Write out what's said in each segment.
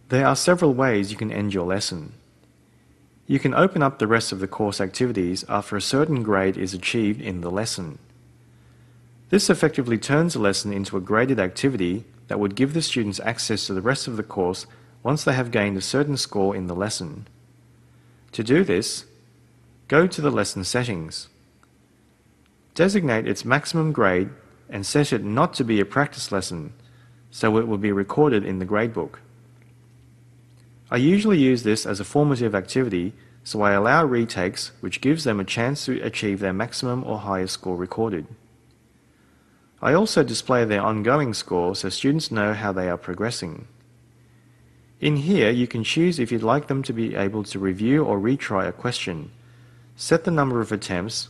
There are several ways you can end your lesson. You can open up the rest of the course activities after a certain grade is achieved in the lesson. This effectively turns the lesson into a graded activity that would give the students access to the rest of the course once they have gained a certain score in the lesson. To do this, go to the lesson settings. Designate its maximum grade and set it not to be a practice lesson, so it will be recorded in the gradebook. I usually use this as a formative activity, so I allow retakes, which gives them a chance to achieve their maximum or highest score recorded. I also display their ongoing score so students know how they are progressing. In here, you can choose if you'd like them to be able to review or retry a question, set the number of attempts,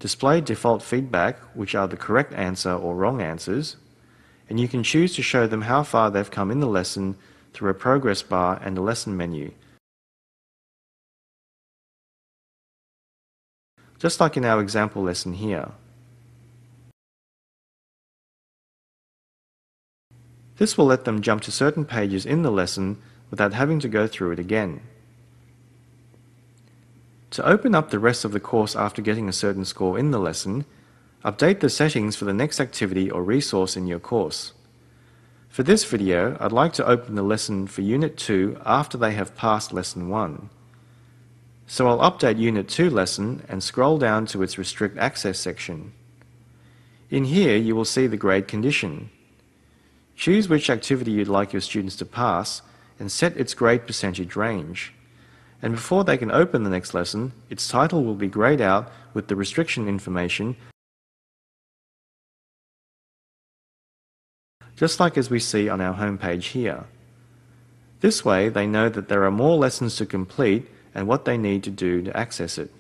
display default feedback, which are the correct answer or wrong answers, and you can choose to show them how far they've come in the lesson through a progress bar and a lesson menu, just like in our example lesson here. This will let them jump to certain pages in the lesson without having to go through it again. To open up the rest of the course after getting a certain score in the lesson, update the settings for the next activity or resource in your course. For this video, I'd like to open the lesson for Unit 2 after they have passed Lesson 1. So I'll update Unit 2 lesson and scroll down to its Restrict Access section. In here, you will see the grade condition. Choose which activity you'd like your students to pass and set its grade percentage range. And before they can open the next lesson, its title will be grayed out with the restriction information, just like as we see on our home page here. This way they know that there are more lessons to complete and what they need to do to access it.